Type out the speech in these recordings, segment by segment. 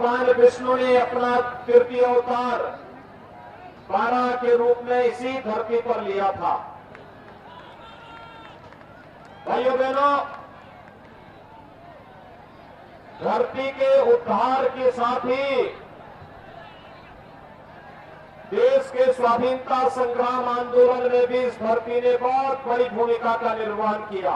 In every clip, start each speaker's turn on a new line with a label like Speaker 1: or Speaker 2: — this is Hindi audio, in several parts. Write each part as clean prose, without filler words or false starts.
Speaker 1: भगवान विष्णु ने अपना तृतीय अवतार बारह के रूप में इसी धरती पर लिया था। भाइयों बहनों, धरती के उद्धार के साथ ही देश के स्वाधीनता संग्राम आंदोलन में भी इस धरती ने बहुत बड़ी भूमिका का निर्वहन किया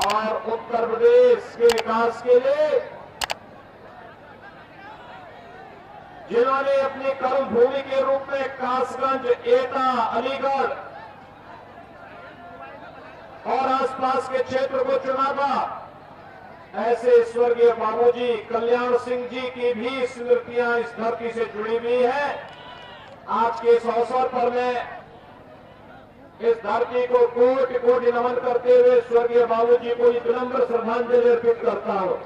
Speaker 1: और उत्तर प्रदेश के विकास के लिए जिन्होंने अपनी कर्म भूमि के रूप में कासगंज, एटा, अलीगढ़ और आसपास के क्षेत्र को चुना था, ऐसे स्वर्गीय बाबूजी कल्याण सिंह जी की भी स्मृतियां इस धरती से जुड़ी हुई है। आज के इस अवसर पर मैं इस धरती को कोटि कोटि नमन करते हुए स्वर्गीय बाबूजी को विनम्र श्रद्धांजलि अर्पित करता हूं।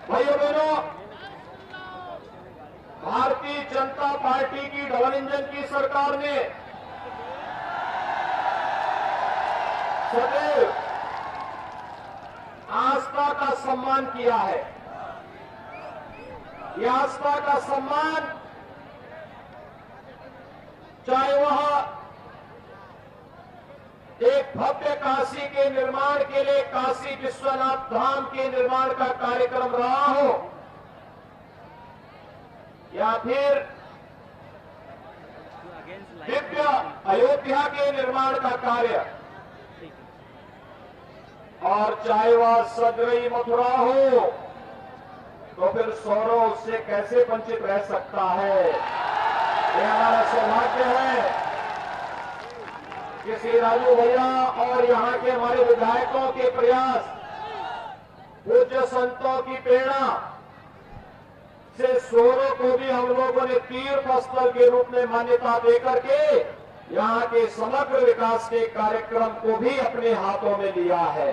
Speaker 1: भाइयों बहनों, भारतीय जनता पार्टी की डबल इंजन की सरकार ने सदैव आस्था का सम्मान किया है। यह आस्था का सम्मान चाहे वह एक भव्य काशी के निर्माण के लिए काशी विश्वनाथ धाम के निर्माण का कार्यक्रम रहा हो या फिर दिव्य अयोध्या के निर्माण का कार्य, और चाहे वह सदरई मथुरा हो, तो फिर सौरव उससे कैसे वंचित रह सकता है। यह हमारा सौभाग्य है कि श्री राजू भैया और यहाँ के हमारे विधायकों के प्रयास, पूज्य संतों की प्रेरणा से सौरव को भी हम लोगों ने तीर्थ स्थल के रूप में मान्यता देकर के यहाँ के समग्र विकास के कार्यक्रम को भी अपने हाथों में लिया है।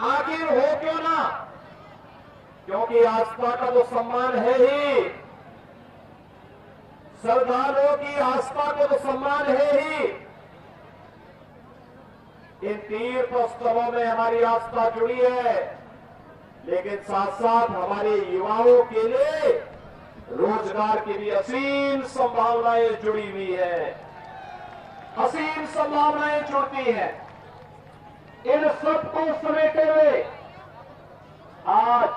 Speaker 1: आखिर हो क्यों ना, क्योंकि आस्था का तो सम्मान है ही, श्रद्धालुओं की आस्था को तो सम्मान है ही। इन तीर्थ स्थलों में हमारी आस्था जुड़ी है, लेकिन साथ साथ हमारे युवाओं के लिए रोजगार की भी असीम संभावनाएं जुड़ी हुई है, असीम संभावनाएं जुड़ती हैं। इन सबको समेटे हुए आज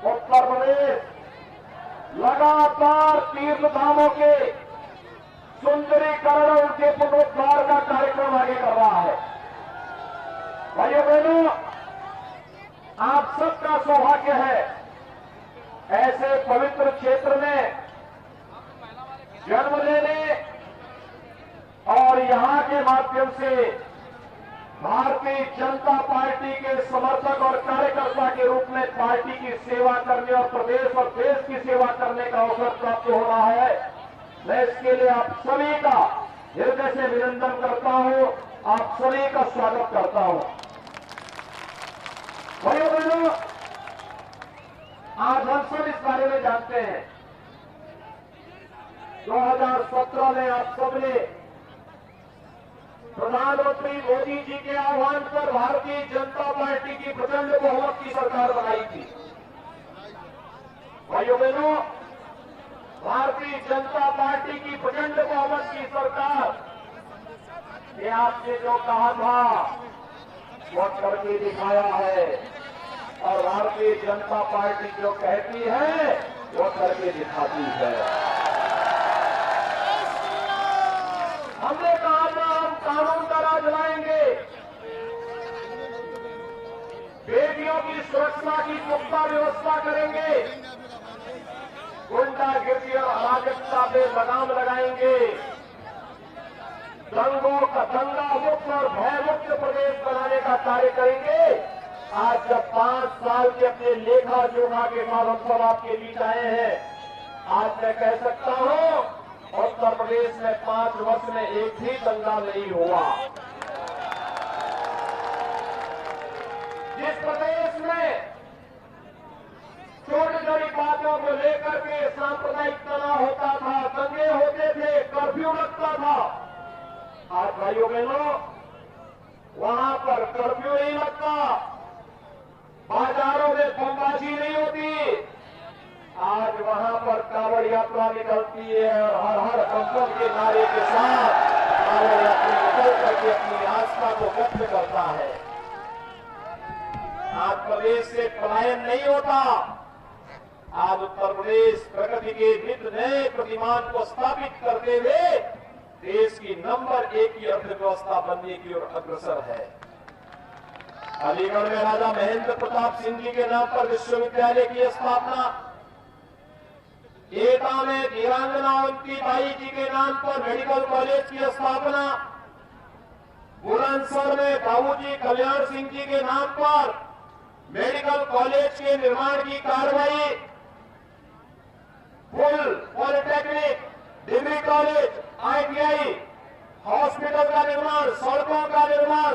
Speaker 1: उत्तर प्रदेश लगातार तीर्थ धामों के सुंदरीकरण और उनके पुनरुद्धार का कार्यक्रम आगे कर रहा है। भाइयों बहनों, आप सबका सौभाग्य है ऐसे पवित्र क्षेत्र में जन्म लेने और यहां के माध्यम से भारतीय जनता पार्टी के समर्थक और कार्यकर्ता के रूप में पार्टी की सेवा करने और प्रदेश और देश की सेवा करने का अवसर प्राप्त हो रहा है। मैं इसके लिए आप सभी का हृदय से अभिनंदन करता हूं, आप सभी का स्वागत करता हूं। भाइयों बहनों, आज हम सब इस बारे में जानते हैं 2017 में आप सबने प्रधानमंत्री मोदी जी के आह्वान पर भारतीय जनता पार्टी की प्रचंड बहुमत की सरकार बनाई थी। भाइयों बहनों, भारतीय जनता पार्टी की प्रचंड बहुमत की सरकार ने आपने जो कहा था वो करके दिखाया है, और भारतीय जनता पार्टी जो कहती है वो करके दिखाती है। हमने कहा था हम कानून का राज लाएंगे, बेटियों की सुरक्षा की पुख्ता व्यवस्था करेंगे, गुंडागिर्दी और अराजकता पे लगाम लगाएंगे, दंगों का दंगा मुक्त और भय मुक्त प्रदेश बनाने का कार्य करेंगे। आज जब 5 साल के अपने लेखा जोखा के बाद हम सब आपके बीच आए हैं, आज मैं कह सकता हूं उत्तर प्रदेश में 5 वर्ष में एक भी दंगा नहीं हुआ। जिस प्रदेश में छोटी छोटी बातों को लेकर के सांप्रदायिक तनाव होता था, दंगे होते थे, कर्फ्यू लगता था, आज भाइयों बहनों वहां पर कर्फ्यू नहीं लगता, बाजारों में बमबाजी नहीं होती। आज वहां पर कांवड़ यात्रा निकलती है और हर हर बम के नारे के साथ कांवड़ यात्रा निकल करके अपनी आस्था को व्यक्त करता है। आज प्रदेश से पलायन नहीं होता। आज उत्तर प्रदेश प्रगति के नित नए प्रतिमान को स्थापित करते हुए देश की नंबर 1 की अर्थव्यवस्था बनने की ओर अग्रसर है। अलीगढ़ में राजा महेंद्र प्रताप सिंह जी के नाम पर विश्वविद्यालय की स्थापना, एटा में वीरांगना अवंती बाई जी के नाम पर मेडिकल कॉलेज की स्थापना, बुलंदशहर में बाबूजी कल्याण सिंह जी के नाम पर मेडिकल कॉलेज के निर्माण की कार्रवाई, पुल, polytechnic, degree college, ITI, hospital का निर्माण, सड़कों का निर्माण,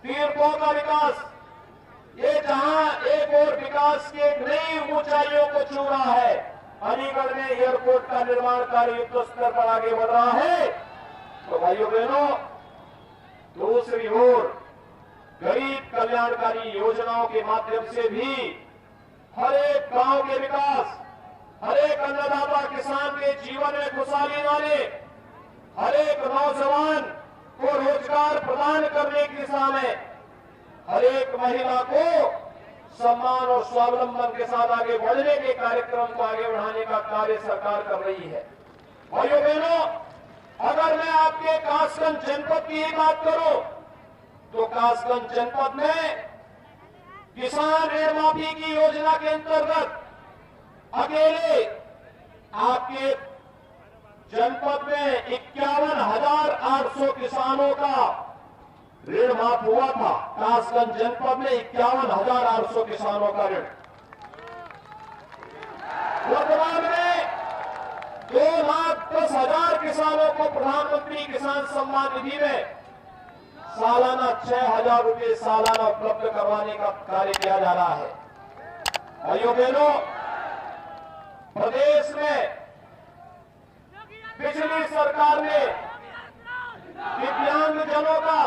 Speaker 1: तीर्थों का विकास, ये जहां एक और विकास की एक नई ऊंचाइयों को छू रहा है। अलीगढ़ में एयरपोर्ट का निर्माण कार्य युद्ध स्तर पर आगे बढ़ रहा है। तो भाइयों बहनों, दूसरी ओर गरीब कल्याणकारी योजनाओं के माध्यम से भी हर एक गांव के विकास, हर एक अन्नदाता किसान के जीवन में खुशहाली लाने, हर एक नौजवान को रोजगार प्रदान करने की दिशा में, हर एक महिला को सम्मान और स्वावलंबन के साथ आगे बढ़ने के कार्यक्रम को आगे बढ़ाने का कार्य सरकार कर रही है। भाइयों बहनों, अगर मैं आपके कासगंज जनपद की ही बात करूं तो कासगंज जनपद में किसान ऋण माफी की योजना के अंतर्गत अकेले आपके जनपद में 51,800 किसानों का ऋण माफ हुआ था। कासगंज जनपद में 51,800 किसानों का ऋण। वर्तमान में 2,10,000 किसानों को प्रधानमंत्री किसान सम्मान निधि में सालाना 6,000 रुपए सालाना उपलब्ध करवाने का कार्य किया जा रहा है। भाइयों बहनों, प्रदेश में पिछली सरकार ने दिव्यांगजनों का,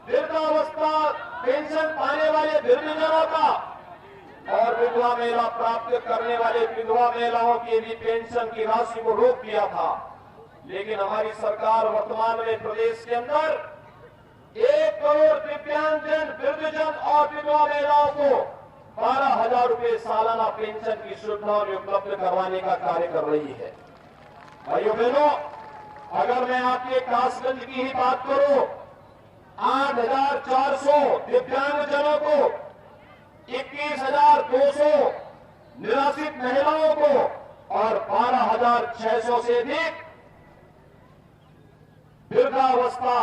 Speaker 1: वृद्धावस्था पेंशन पाने वाले वृद्धजनों का और विधवा महिला प्राप्त करने वाले विधवा महिलाओं की भी पेंशन की राशि को रोक दिया था। लेकिन हमारी सरकार वर्तमान में प्रदेश के अंदर 1 करोड़ दिव्यांगजन, वृद्धजन और विधवा महिलाओं को 12,000 रुपए सालाना पेंशन की सुविधा उपलब्ध करवाने का कार्य कर रही है। भाइयों बहनों, अगर मैं आपके कासगंज की ही बात करूं, 8,400 दिव्यांगजनों को, 21,200 निराश्रित महिलाओं को और 12,600 से अधिक वृद्धावस्था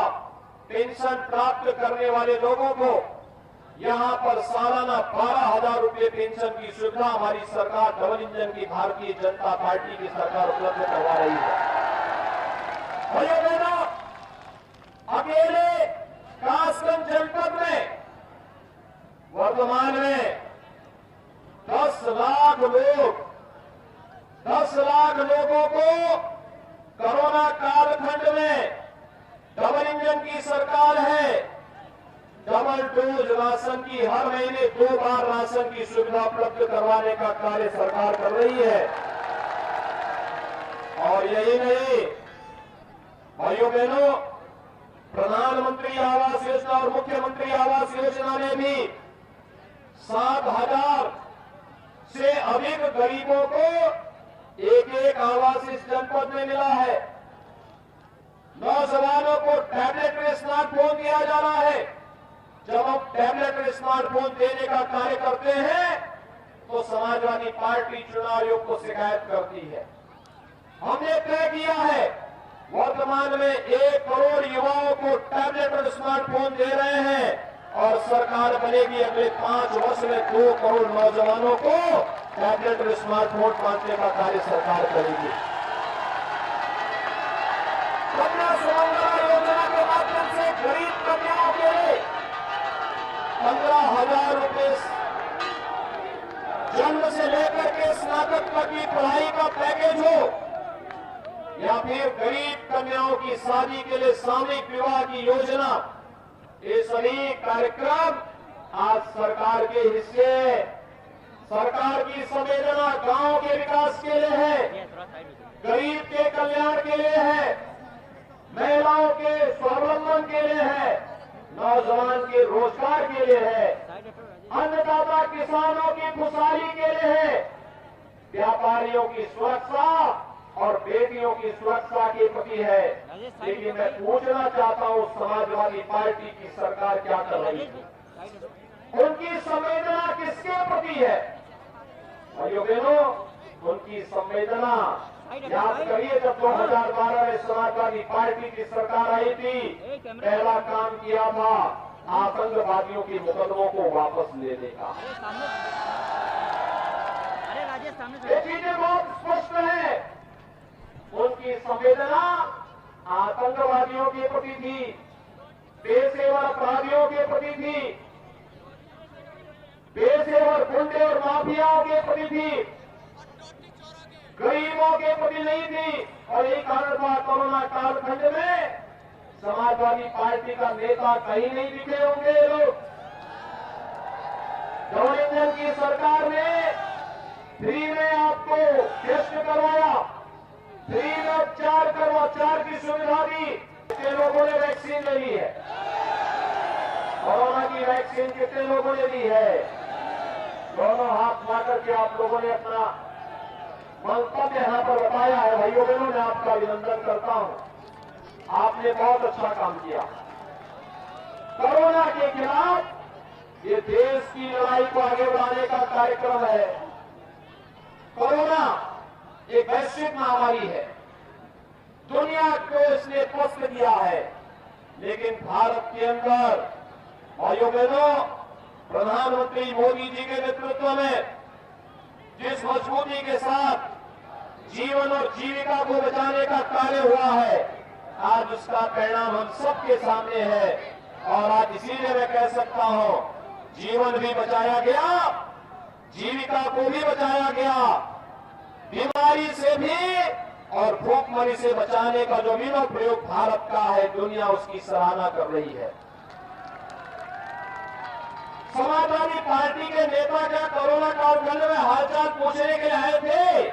Speaker 1: पेंशन प्राप्त करने वाले लोगों को यहां पर सालाना 12,000 रुपए पेंशन की सुविधा हमारी सरकार डबल इंजन की भारतीय जनता पार्टी की सरकार उपलब्ध करवा रही है। भाइयों बहनों, अकेले कासगंज जनपद में वर्तमान में 10 लाख लोगों को कोरोना कालखंड में डबल इंजन की सरकार है। डबल डोज राशन की हर महीने 2 बार राशन की सुविधा उपलब्ध करवाने का कार्य सरकार कर रही है। और यही नहीं भाइयों बहनों, प्रधानमंत्री आवास योजना और मुख्यमंत्री आवास योजना में भी 7,000 से अधिक गरीबों को एक आवास इस जनपद में मिला है। नौजवानों को टैबलेट में स्मार्टफोन दिया जा रहा है। जब हम टैबलेट में स्मार्टफोन देने का कार्य करते हैं तो समाजवादी पार्टी चुनाव आयोग को शिकायत करती है। हमने तय किया है, वर्तमान में 1 करोड़ युवाओं को टैबलेट और स्मार्टफोन दे रहे हैं और सरकार बनेगी अगले 5 वर्ष में 2 करोड़ नौजवानों को टैबलेट और स्मार्टफोन बांटने का कार्य सरकार करेगी। कन्या सुमंगला योजना के माध्यम से गरीब कन्याओं के लिए 15,000 रुपए जन्म से लेकर के स्नातक तक की पढ़ाई का पैकेज हो, या फिर गरीब कन्याओं की शादी के लिए सामूहिक विवाह की योजना ये सभी कार्यक्रम आज सरकार के हिस्से, सरकार की संवेदना गांव के विकास के लिए है, गरीब के कल्याण के लिए है, महिलाओं के स्वावलंबन के लिए है, नौजवान के रोजगार के लिए है, अन्नदाता किसानों की खुशहाली के लिए है, व्यापारियों की सुरक्षा और बेटियों की सुरक्षा के प्रति है। लेकिन मैं पूछना चाहता हूं, समाजवादी पार्टी की सरकार क्या कर रही है? उनकी संवेदना किसके प्रति है? भाइयों बहनों, उनकी संवेदना याद करिए, जब 2012 में समाजवादी पार्टी की सरकार आई थी, पहला काम किया था आतंकवादियों के मुकदमों को वापस लेने का। ये चीजें बहुत स्पष्ट है। उनकी संवेदना आतंकवादियों के प्रति थी, पेशेवर अपराधियों के प्रति थी, पेशेवर गुंडे और माफियाओं के प्रति थी, गरीबों के प्रति नहीं थी। और यही कारण था कोरोना कालखंड में समाजवादी पार्टी का नेता कहीं नहीं दिखे होंगे लोग। गठबंधन की सरकार ने फ्री में आपको टेस्ट करवाया, फ्री में उपचार की सुविधा दी। कितने लोगों ने वैक्सीन ले ली है? कोरोना की वैक्सीन कितने लोगों ने ली है? दोनों हाथ उठा करके आप लोगों ने अपना मंतव्य यहां पर बताया है। भाइयों बहनों, मैं आपका अभिनंदन करता हूं, आपने बहुत अच्छा काम किया। कोरोना के खिलाफ ये देश की लड़ाई को आगे बढ़ाने का कार्यक्रम है। कोरोना एक वैश्विक महामारी है, दुनिया को इसने त्रस्त किया है, लेकिन भारत के अंदर भाइयों बहनों, प्रधानमंत्री मोदी जी के नेतृत्व में जिस मजबूती के साथ जीवन और जीविका को बचाने का कार्य हुआ है, आज उसका परिणाम हम सबके सामने है। और आज इसीलिए मैं कह सकता हूं, जीवन भी बचाया गया, जीविका को भी बचाया गया, बीमारी से भी और भूखमरी से बचाने का जो भी प्रयोग भारत का है, दुनिया उसकी सराहना कर रही है। समाजवादी पार्टी के नेता क्या कोरोना कालखंड में हालचाल पूछने के लिए आए थे?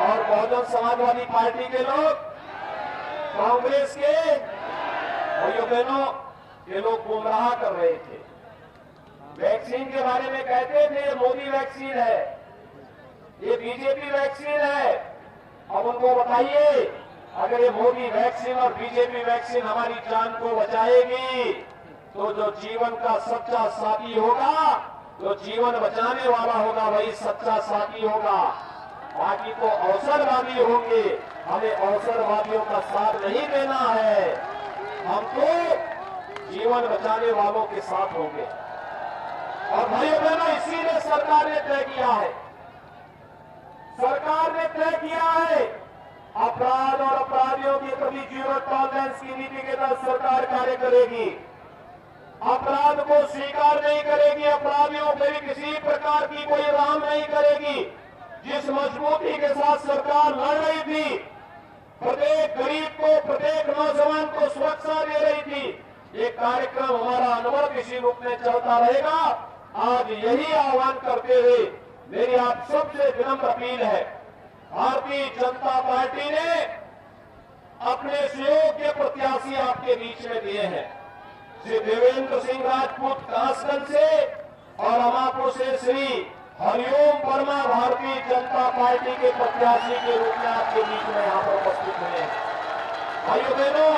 Speaker 1: और बहुजन समाजवादी पार्टी के लोग, कांग्रेस के भाइयों बहनों, ये लोग गुमराह कर रहे थे। वैक्सीन के बारे में कहते थे मोदी वैक्सीन है, ये बीजेपी वैक्सीन है। अब उनको बताइए, अगर ये मोदी वैक्सीन और बीजेपी वैक्सीन हमारी जान को बचाएगी, तो जो जीवन का सच्चा साथी होगा, जो जीवन बचाने वाला होगा, वही सच्चा साथी होगा। बाकी तो अवसरवादी होंगे, हमें अवसरवादियों का साथ नहीं देना है, हम तो जीवन बचाने वालों के साथ होंगे। और भाइयों बहनों, इसीलिए सरकार ने तय किया है, सरकार ने तय किया है अपराध और अपराधियों के प्रति जीरो टॉलरेंस की नीति के तहत सरकार कार्य करेगी। अपराध को स्वीकार नहीं करेगी, अपराधियों पर भी किसी प्रकार की कोई राम नहीं करेगी। जिस मजबूती के साथ सरकार लड़ रही थी, प्रत्येक गरीब को, प्रत्येक नौजवान को सुरक्षा दे रही थी, ये कार्यक्रम हमारा अनवरत इसी रूप में चलता रहेगा। आज यही आह्वान करते हुए मेरी आप सबसे विनम्र अपील है, भारतीय जनता पार्टी ने अपने सहयोग्य प्रत्याशी आपके बीच में दिए हैं। श्री देवेंद्र सिंह राजपूत कासगंज से और अमापुर से श्री हरिओम वर्मा भारतीय जनता पार्टी के प्रत्याशी के रूप में आपके बीच में यहां पर उपस्थित हुए हैं। भाइयों बहनों,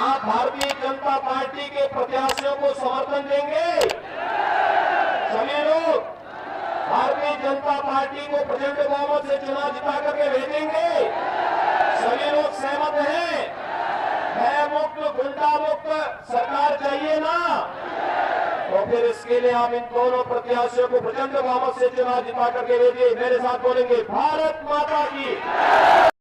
Speaker 1: आप भारतीय जनता पार्टी के प्रत्याशियों को समर्थन देंगे? सभी लोग भारतीय जनता पार्टी को प्रचंड बहुमत से चुनाव जिता करके भेजेंगे? सभी लोग सहमत हैं? भय मुक्त, गुंडा मुक्त सरकार चाहिए ना? तो फिर इसके लिए आप इन दोनों प्रत्याशियों को प्रचंड बहुमत से चुनाव जिता करके भेजिए। मेरे साथ बोलेंगे, भारत माता की।